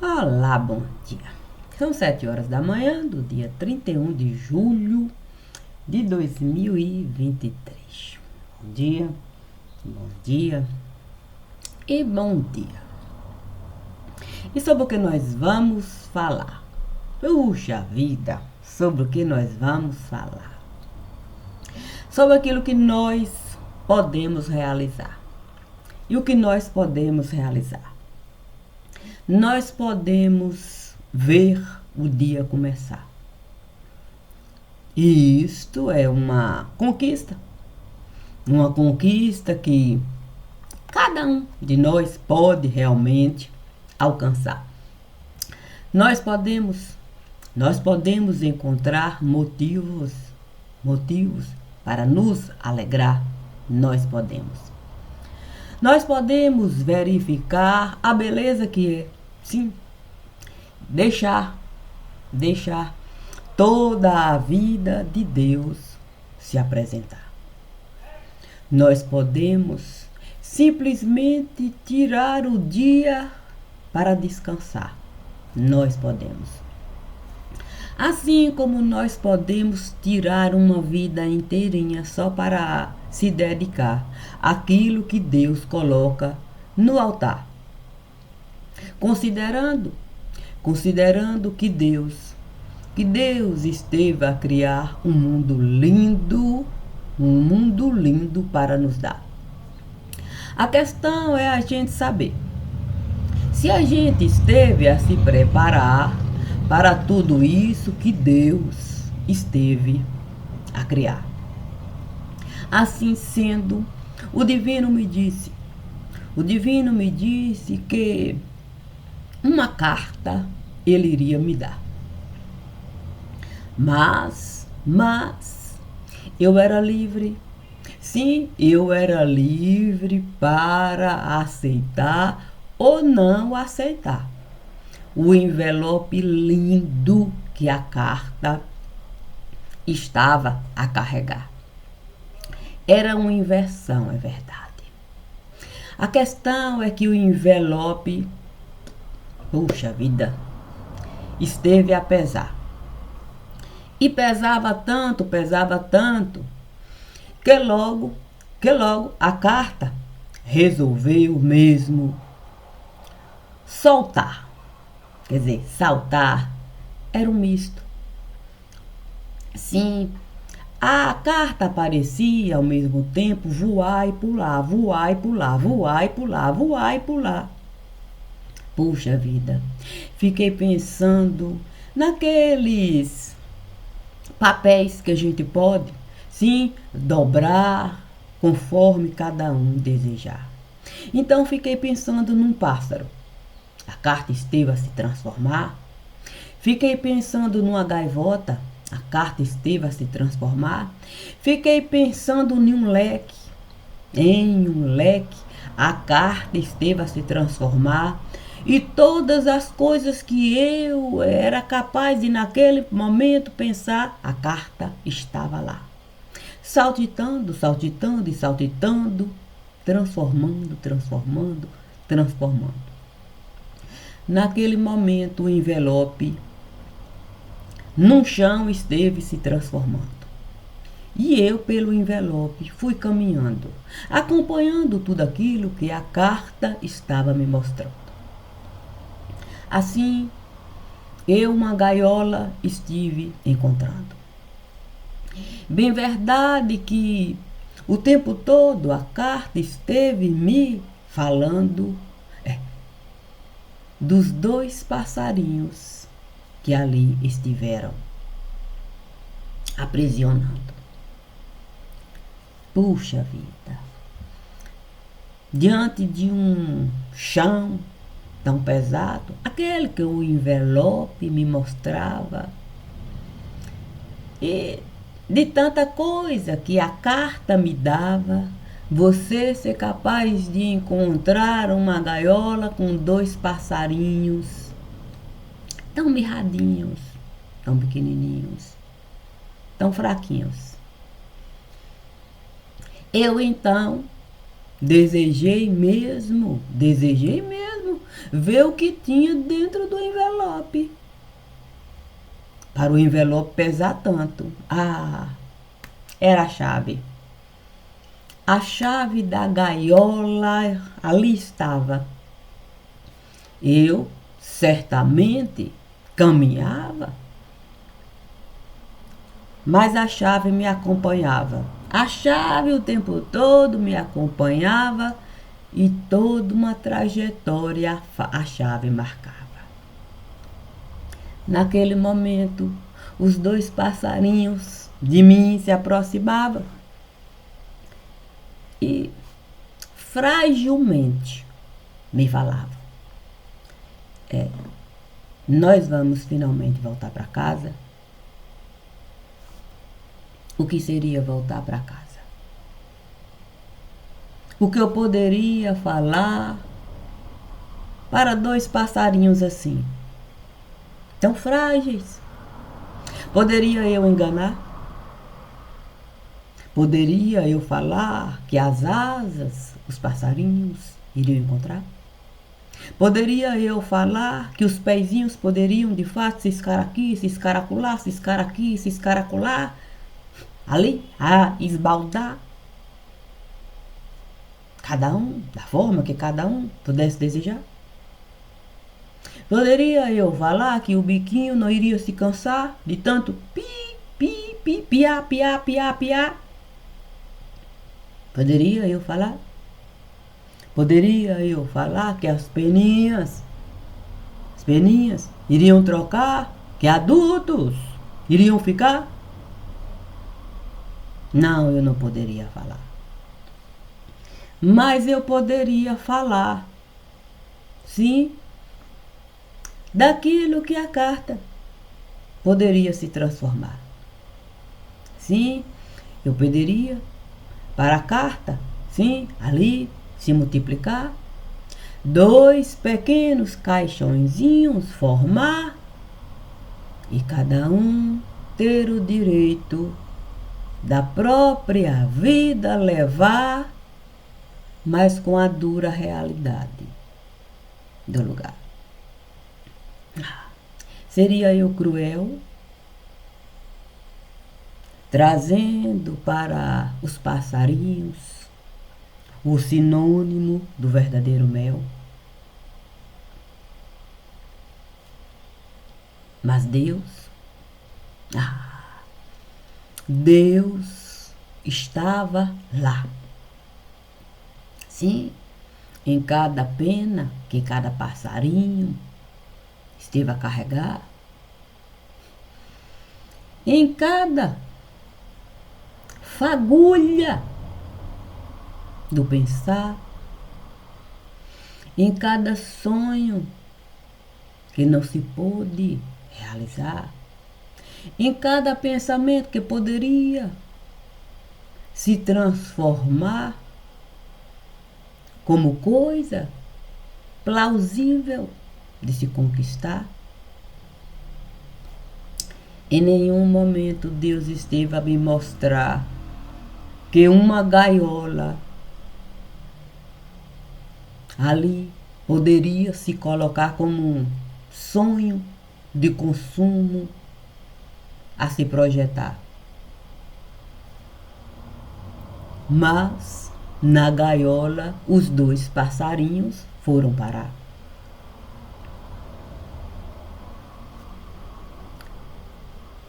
Olá, bom dia. São 7 horas da manhã do dia 31 de julho de 2023. Bom dia e bom dia. E sobre o que nós vamos falar? Puxa vida, sobre o que nós vamos falar? Sobre aquilo que nós podemos realizar. E o que nós podemos realizar? Nós podemos ver o dia começar. E isto é uma conquista que cada um de nós pode realmente alcançar. Nós podemos encontrar motivos para nos alegrar. Nós podemos verificar a beleza que é, sim, deixar toda a vida de Deus se apresentar. Nós podemos simplesmente tirar o dia para descansar. Nós podemos. Assim como nós podemos tirar uma vida inteirinha só para se dedicar àquilo que Deus coloca no altar. Considerando que Deus esteve a criar um mundo lindo para nos dar. A questão é a gente saber se a gente esteve a se preparar para tudo isso que Deus esteve a criar. Assim sendo, o divino me disse que uma carta ele iria me dar. Mas eu era livre. Sim, eu era livre para aceitar ou não aceitar o envelope lindo que a carta estava a carregar. Era uma inversão, é verdade. A questão é que o envelope, puxa vida, esteve a pesar. E pesava tanto, que logo a carta resolveu mesmo soltar. Quer dizer, saltar era um misto. Sim, a carta parecia ao mesmo tempo voar e pular, voar e pular, voar e pular, voar e pular. Puxa vida, fiquei pensando naqueles papéis que a gente pode, sim, dobrar conforme cada um desejar. Então fiquei pensando num pássaro. A carta esteve a se transformar. Fiquei pensando numa gaivota. A carta esteve a se transformar. Fiquei pensando em um leque. A carta esteve a se transformar. E todas as coisas que eu era capaz de naquele momento pensar, a carta estava lá. Saltitando e saltitando, transformando. Naquele momento o envelope num chão esteve se transformando. E eu pelo envelope fui caminhando, acompanhando tudo aquilo que a carta estava me mostrando. Assim, eu uma gaiola estive encontrando. Bem verdade que o tempo todo a carta esteve me falando dos 2 passarinhos que ali estiveram aprisionando. Puxa vida, diante de um chão tão pesado, aquele que o envelope me mostrava, e de tanta coisa que a carta me dava, você ser capaz de encontrar uma gaiola com 2 passarinhos tão mirradinhos, tão pequenininhos, tão fraquinhos. Eu então desejei mesmo ver o que tinha dentro do envelope. Para o envelope pesar tanto. Era a chave. A chave da gaiola ali estava. Eu certamente caminhava, mas a chave me acompanhava. A chave o tempo todo me acompanhava e toda uma trajetória a chave marcava. Naquele momento, os dois passarinhos de mim se aproximavam e fragilmente me falavam: nós vamos finalmente voltar para casa. O que seria voltar para casa? O que eu poderia falar para dois passarinhos assim, tão frágeis? Poderia eu enganar? Poderia eu falar que as asas, os passarinhos, iriam encontrar? Poderia eu falar que os pezinhos poderiam de fato se aqui, se acolá, se aqui, se acolá, ali, a esbaldar? Cada um, da forma que cada um pudesse desejar. Poderia eu falar que o biquinho não iria se cansar de tanto pi, pi, pi, piá, piá, piá, piá? Poderia eu falar? Poderia eu falar que as peninhas iriam trocar, que adultos iriam ficar? Não, eu não poderia falar. Mas eu poderia falar, sim, daquilo que a carta poderia se transformar. Sim, eu pediria para a carta, sim, ali se multiplicar, 2 pequenos caixõezinhos formar e cada um ter o direito da própria vida levar, mas com a dura realidade do lugar. Seria eu cruel, trazendo para os passarinhos o sinônimo do verdadeiro mel? Mas Deus estava lá. Sim, em cada pena que cada passarinho esteve a carregar, em cada fagulha do pensar, em cada sonho que não se pôde realizar, em cada pensamento que poderia se transformar como coisa plausível de se conquistar. Em nenhum momento Deus esteve a me mostrar que uma gaiola ali poderia se colocar como um sonho de consumo a se projetar. Mas na gaiola os 2 passarinhos foram parar.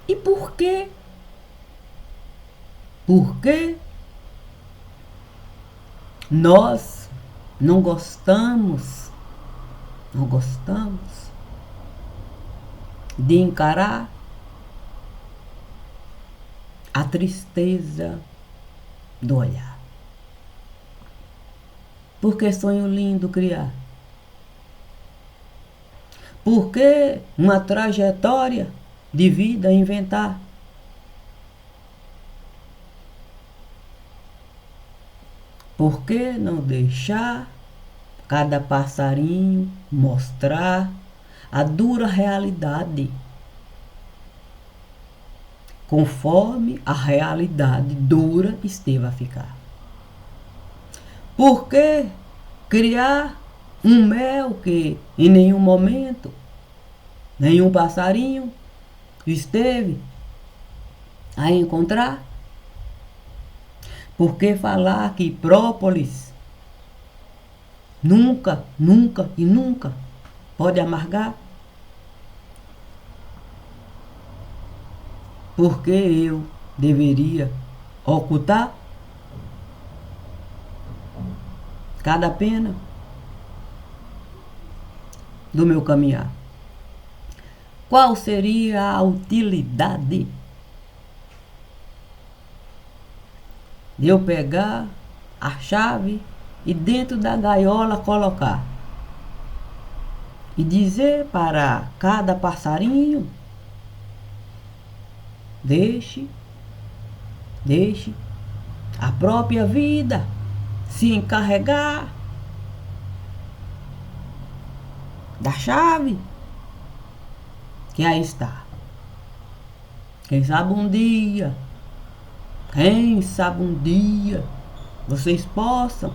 E por quê? Por que nós não gostamos de encarar a tristeza do olhar? Por que sonho lindo criar? Por que uma trajetória de vida inventar? Por que não deixar cada passarinho mostrar a dura realidade, conforme a realidade dura esteve a ficar? Por que criar Um mel que em nenhum momento nenhum passarinho esteve a encontrar. Por que falar que própolis nunca, nunca e nunca pode amargar? Porque eu deveria ocultar cada pena do meu caminhar? Qual seria a utilidade de eu pegar a chave e dentro da gaiola colocar e dizer para cada passarinho: deixe a própria vida se encarregar da chave que aí está. Quem sabe um dia vocês possam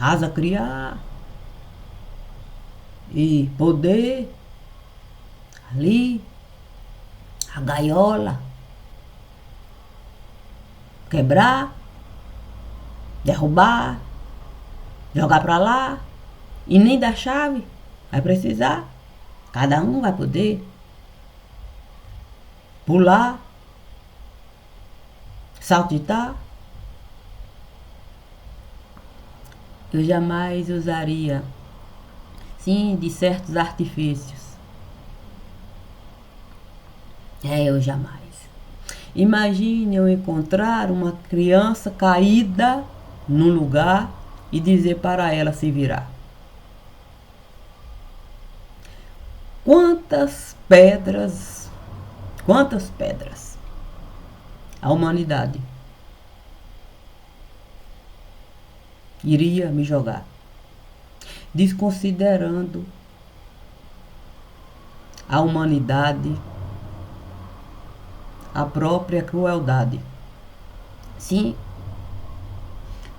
asa criar e poder ali a gaiola quebrar, derrubar, jogar pra lá, e nem da chave vai precisar. Cada um vai poder pular, saltitar. Eu jamais usaria, sim, de certos artifícios. Eu jamais. Imagine eu encontrar uma criança caída num lugar e dizer para ela se virar. Quantas pedras a humanidade iria me jogar, desconsiderando a humanidade, a própria crueldade. Sim,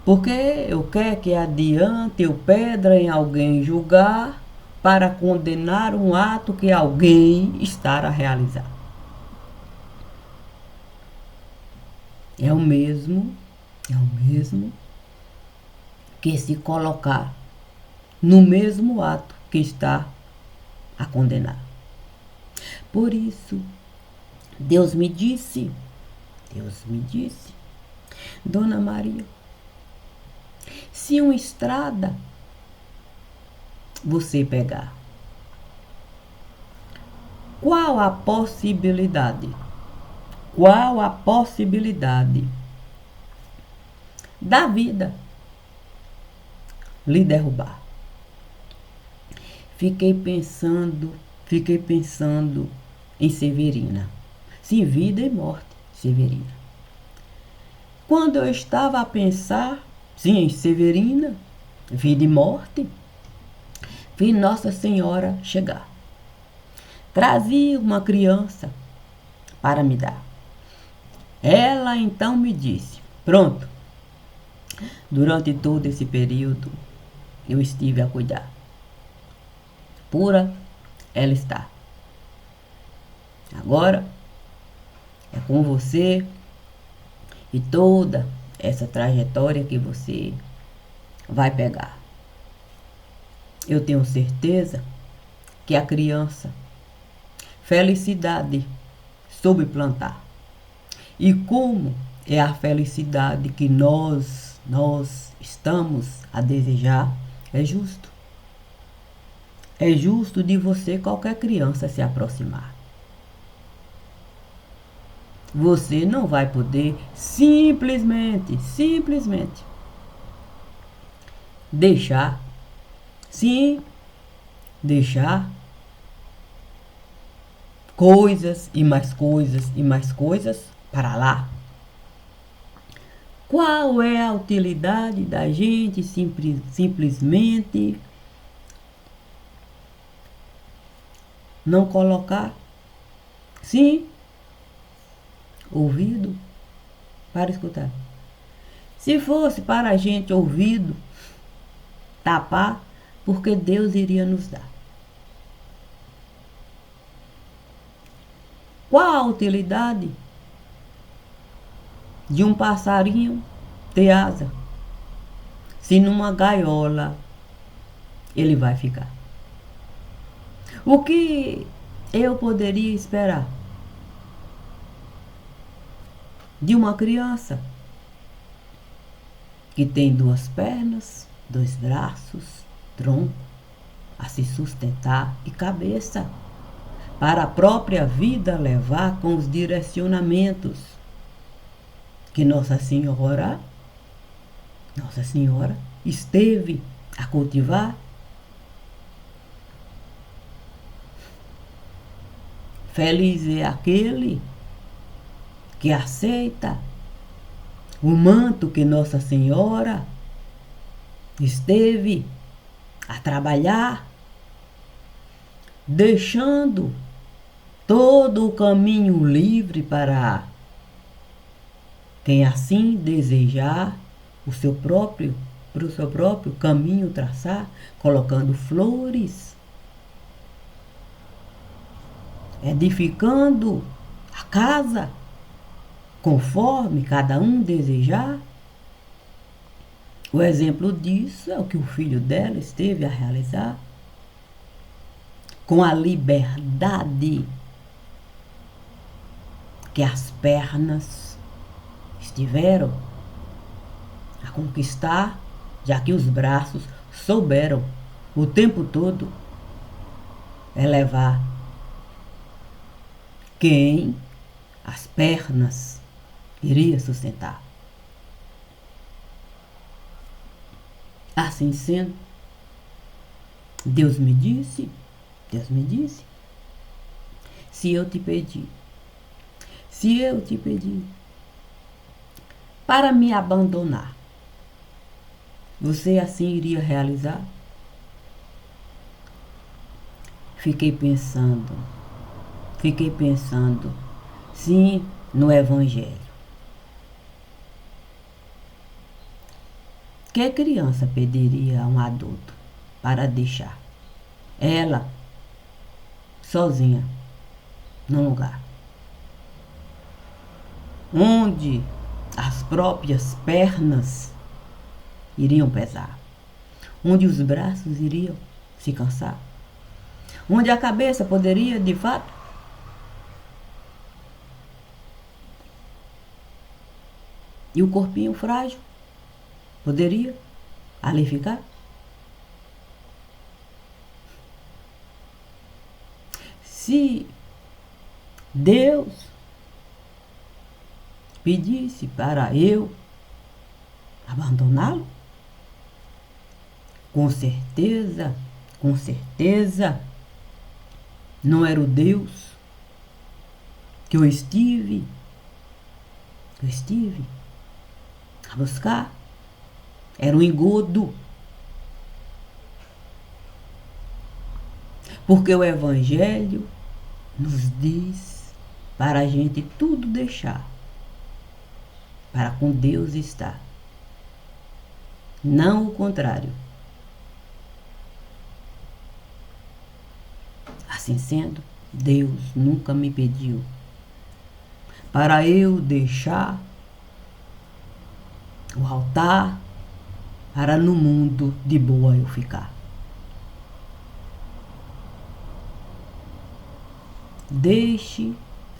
porque eu quero que adiante eu pedra em alguém julgar para condenar um ato que alguém está a realizar. É o mesmo que se colocar no mesmo ato que está a condenar. Por isso, Deus me disse, Dona Maria, se uma estrada você pegar, qual a possibilidade da vida lhe derrubar? Fiquei pensando em Severina. Sim, vida e morte, Severina. Quando eu estava a pensar, sim, em Severina, vida e morte, vi Nossa Senhora chegar. Trazia uma criança para me dar. Ela então me disse: pronto, durante todo esse período eu estive a cuidar. Pura ela está. Agora é com você e toda essa trajetória que você vai pegar. Eu tenho certeza que a criança felicidade soube plantar. E como é a felicidade que nós estamos a desejar, é justo. É justo de você, qualquer criança, se aproximar. Você não vai poder simplesmente deixar coisas e mais coisas para lá. Qual é a utilidade da gente simplesmente não colocar, sim, ouvido para escutar? Se fosse para a gente ouvido tapar, porque Deus iria nos dar. Qual a utilidade de um passarinho ter asa, se numa gaiola ele vai ficar? O que eu poderia esperar de uma criança que tem 2 pernas, 2 braços, tronco, a se sustentar e cabeça, para a própria vida levar com os direcionamentos que Nossa Senhora esteve a cultivar? Feliz é aquele que aceita o manto que Nossa Senhora esteve a trabalhar, deixando todo o caminho livre para quem assim desejar o seu próprio caminho traçar, colocando flores, edificando a casa conforme cada um desejar. O exemplo disso é o que o filho dela esteve a realizar, com a liberdade que as pernas estiveram a conquistar, já que os braços souberam o tempo todo elevar quem as pernas iria sustentar. Assim sendo, Deus me disse, se eu te pedir para me abandonar, você assim iria realizar? Fiquei pensando, sim, no Evangelho. Que criança pediria a um adulto para deixar ela sozinha num lugar onde as próprias pernas iriam pesar, onde os braços iriam se cansar, onde a cabeça poderia, de fato, e o corpinho frágil poderia ali ficar? Se Deus pedisse para eu abandoná-lo, com certeza, não era o Deus que eu estive a buscar, era um engodo. Porque o Evangelho nos diz para a gente tudo deixar, para com Deus estar. Não o contrário. Assim sendo, Deus nunca me pediu para eu deixar o altar para no mundo de boa eu ficar. Deixe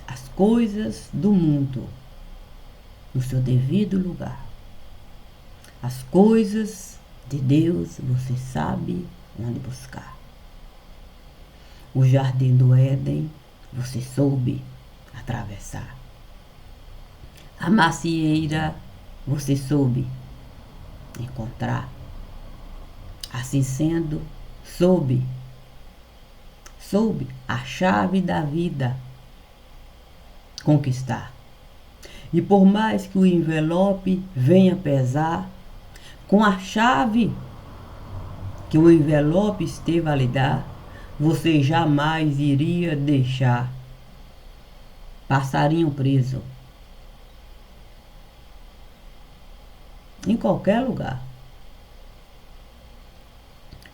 as coisas do mundo no seu devido lugar. As coisas de Deus você sabe onde buscar. O jardim do Éden você soube atravessar. A macieira você soube encontrar. Assim sendo, soube a chave da vida conquistar. E por mais que o envelope venha pesar, com a chave que o envelope esteve a lhe dar, você jamais iria deixar passarinho preso em qualquer lugar.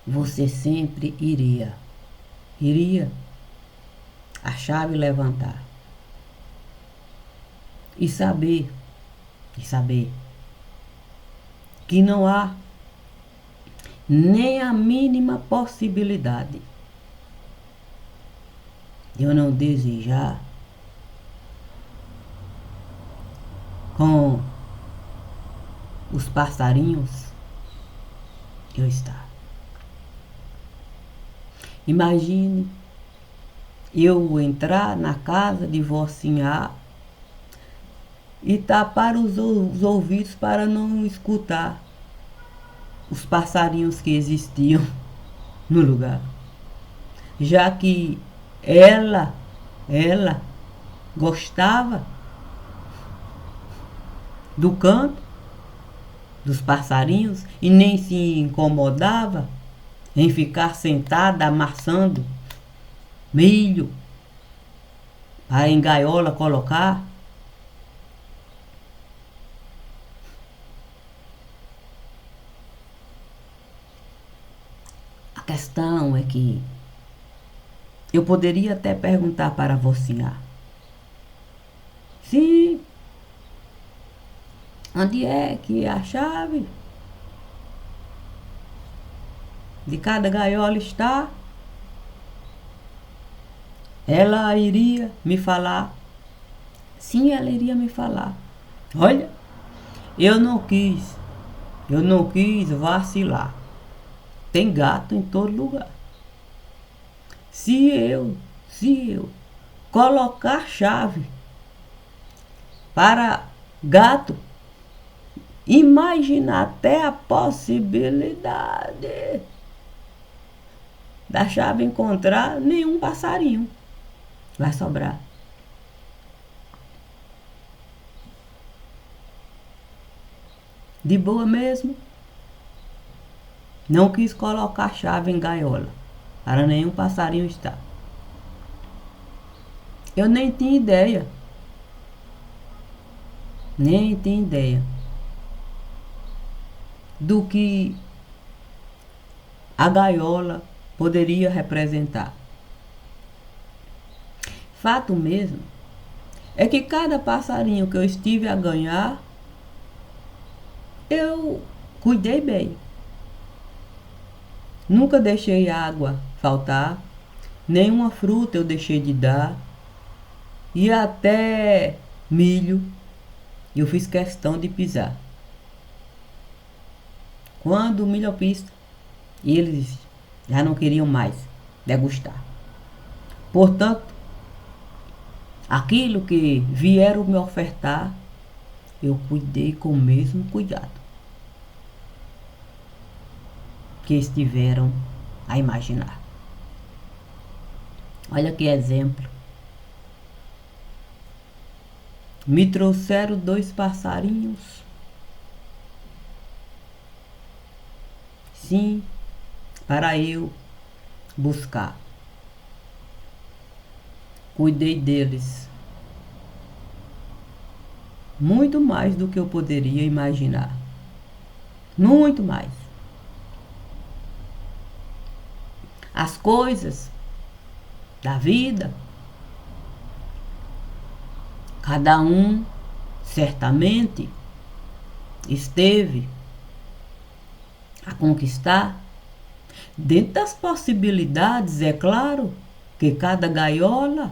você sempre iria a chave levantar e saber que não há nem a mínima possibilidade de eu não desejar com os passarinhos eu estar. Imagine eu entrar na casa de Vocinha e tapar os ouvidos para não escutar os passarinhos que existiam no lugar, já que ela gostava do canto dos passarinhos e nem se incomodava em ficar sentada amassando milho para em gaiola colocar. A questão é que eu poderia até perguntar para Vocinha: sim, onde é que a chave de cada gaiola está? Ela iria me falar. Sim, ela iria me falar. Olha, eu não quis vacilar. Tem gato em todo lugar. Se eu colocar chave para gato, imagina até a possibilidade da chave encontrar nenhum passarinho vai sobrar. De boa mesmo, não quis colocar chave em gaiola para nenhum passarinho estar. Eu nem tinha ideia do que a gaiola poderia representar. Fato mesmo é que cada passarinho que eu estive a ganhar, eu cuidei bem. Nunca deixei água faltar, nenhuma fruta eu deixei de dar, e até milho eu fiz questão de pisar. Quando o milho eu pis, eles já não queriam mais degustar. Portanto, aquilo que vieram me ofertar, eu cuidei com o mesmo cuidado que estiveram a imaginar. Olha que exemplo. Me trouxeram 2 passarinhos. Sim, para eu buscar. Cuidei deles muito mais do que eu poderia imaginar. Muito mais. As coisas da vida, cada um certamente esteve a conquistar dentro das possibilidades, é claro, que cada gaiola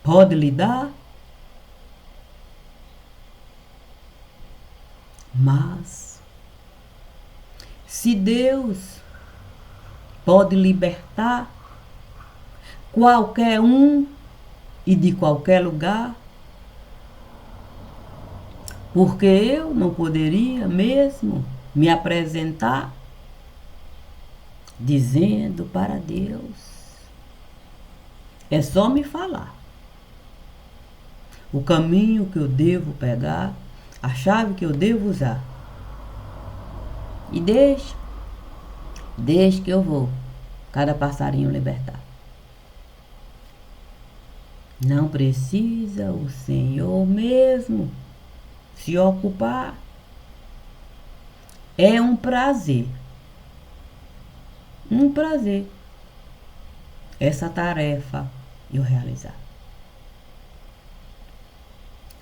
pode lhe dar. Mas se Deus pode libertar qualquer um e de qualquer lugar, porque eu não poderia mesmo me apresentar dizendo para Deus? É só me falar o caminho que eu devo pegar, a chave que eu devo usar, e deixe que eu vou cada passarinho libertar. Não precisa o Senhor mesmo se ocupar. É um prazer um prazer essa tarefa eu realizar.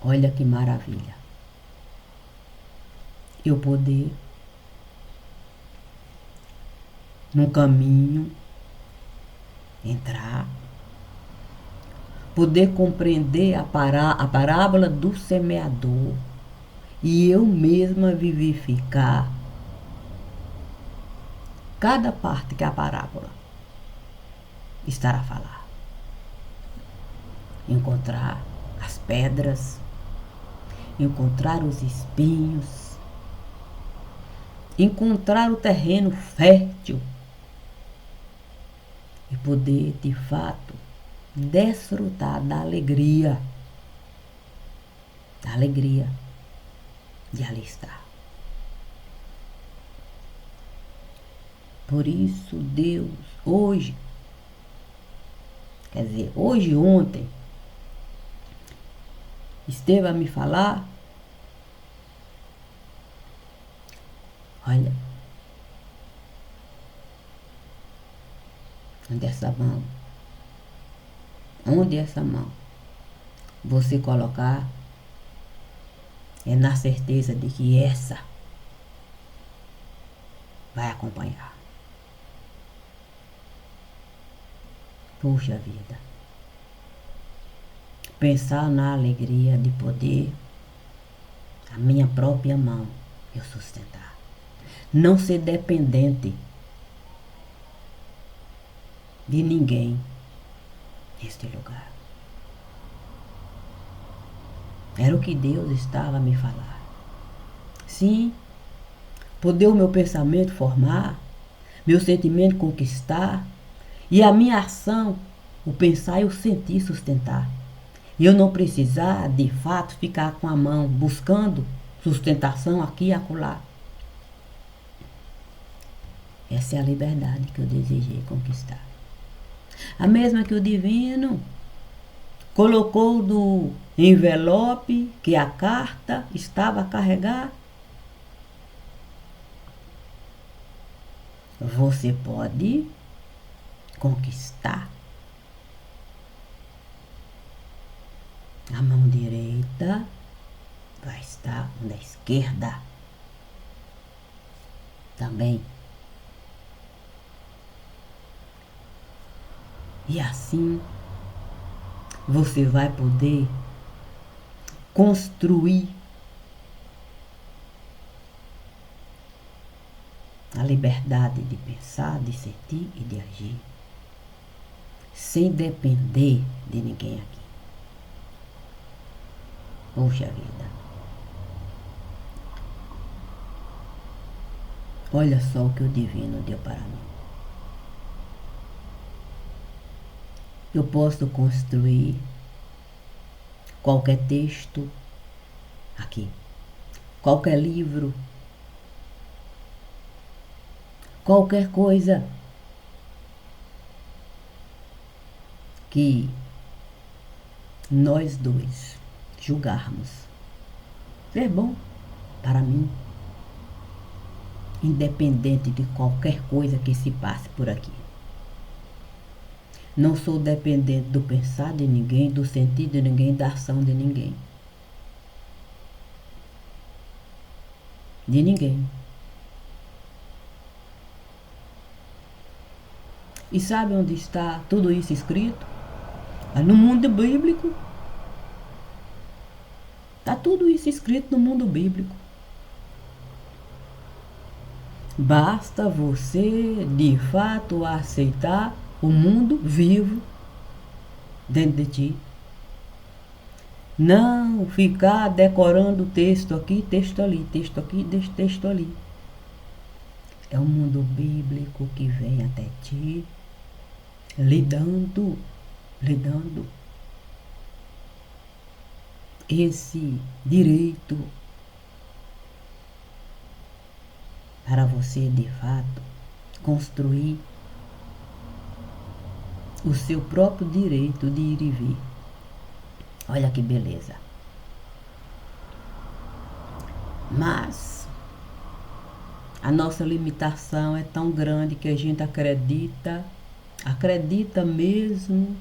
Olha que maravilha. Eu poder, num caminho, entrar, poder compreender a parábola do semeador e eu mesma vivificar cada parte que a parábola estará a falar. Encontrar as pedras, encontrar os espinhos, encontrar o terreno fértil e poder, de fato, desfrutar da alegria de ali estar. Por isso, Deus, hoje, quer dizer, hoje e ontem, esteve a me falar, olha, onde essa mão você colocar, é na certeza de que essa vai acompanhar. Puxa vida. Pensar na alegria de poder a minha própria mão eu sustentar. Não ser dependente de ninguém neste lugar. Era o que Deus estava a me falar. Sim, poder o meu pensamento formar, meu sentimento conquistar, e a minha ação, o pensar e o sentir sustentar. E eu não precisar, de fato, ficar com a mão buscando sustentação aqui e acolá. Essa é a liberdade que eu desejei conquistar. A mesma que o divino colocou do envelope que a carta estava a carregar. Você pode conquistar. A mão direita vai estar na esquerda também. E assim você vai poder construir a liberdade de pensar, de sentir e de agir, sem depender de ninguém aqui. Poxa vida. Olha só o que o divino deu para mim. Eu posso construir qualquer texto aqui, qualquer livro, qualquer coisa que nós dois julgarmos ser bom para mim, independente de qualquer coisa que se passe por aqui. Não sou dependente do pensar de ninguém, do sentir de ninguém, da ação de ninguém. De ninguém. E sabe onde está tudo isso escrito? No mundo bíblico. Está tudo isso escrito no mundo bíblico. Basta você, de fato, aceitar o mundo vivo dentro de ti. Não ficar decorando texto aqui, texto ali, texto aqui, texto ali. É o mundo bíblico que vem até ti, lhe dando esse direito para você, de fato, construir o seu próprio direito de ir e vir. Olha que beleza. Mas A nossa limitação é tão grande que a gente acredita mesmo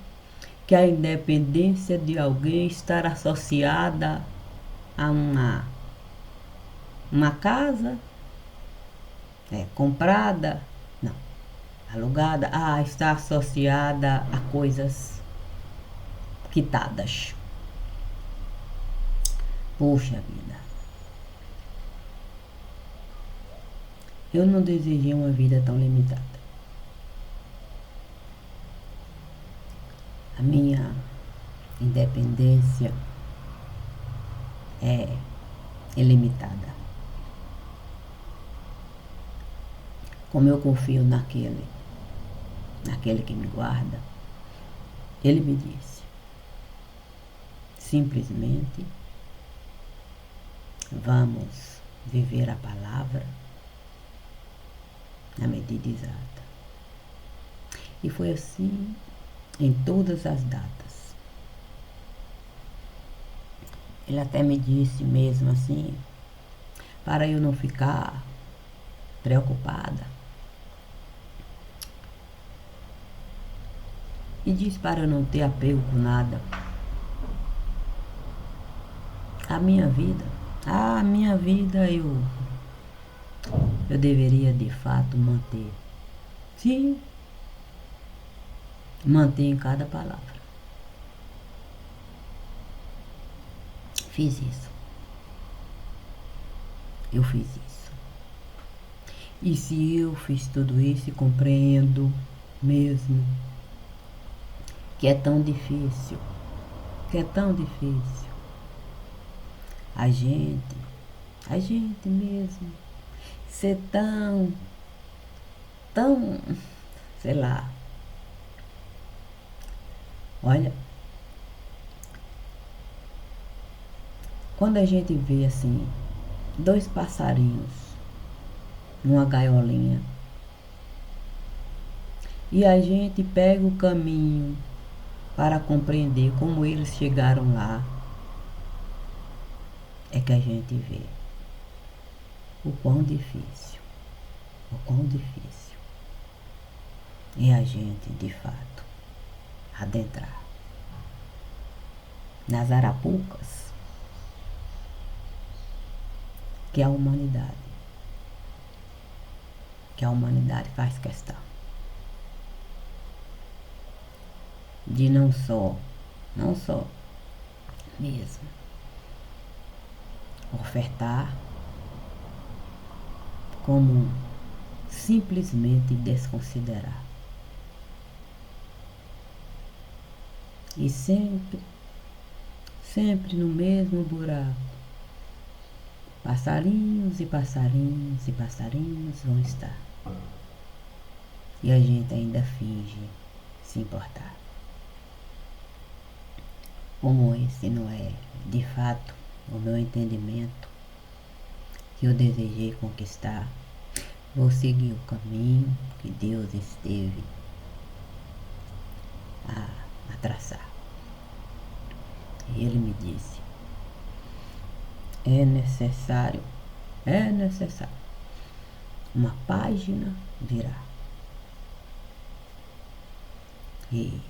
que a independência de alguém estar associada a uma casa comprada, não, alugada, está associada a coisas quitadas. Poxa vida. Eu não desejei uma vida tão limitada. A minha independência é ilimitada. Como eu confio naquele que me guarda, ele me disse, simplesmente, vamos viver a palavra na medida exata. E foi assim em todas as datas. Ele até me disse mesmo assim, para eu não ficar preocupada. E disse para eu não ter apego com nada. A minha vida eu deveria de fato manter. Sim, manter em cada palavra. Fiz isso. Eu fiz isso. E se eu fiz tudo isso e compreendo mesmo que é tão difícil, a gente mesmo ser tão, sei lá. Olha, quando a gente vê assim, 2 passarinhos numa gaiolinha e a gente pega o caminho para compreender como eles chegaram lá, é que a gente vê o quão difícil é a gente, de fato, adentrar nas arapucas que a humanidade faz questão de não só mesmo ofertar, como simplesmente desconsiderar. E sempre no mesmo buraco, passarinhos e passarinhos e passarinhos vão estar. E a gente ainda finge se importar. Como esse não é, de fato, o meu entendimento que eu desejei conquistar, vou seguir o caminho que Deus esteve a traçar. E ele me disse, é necessário, uma página virar. E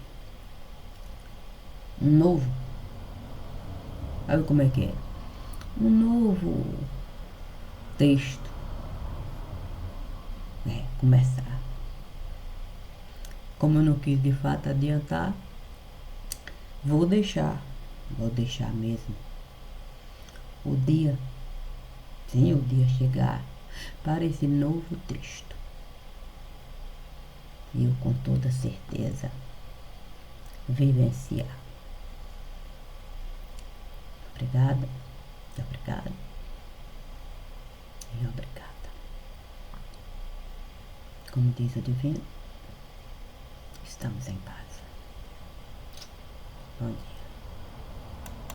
um novo, sabe como é que é? Um novo texto, começar. Como eu não quis de fato adiantar, vou deixar mesmo o dia chegar para esse novo texto. E eu com toda certeza vivenciar. Obrigada e obrigada. Como diz o divino, estamos em paz. Bom dia.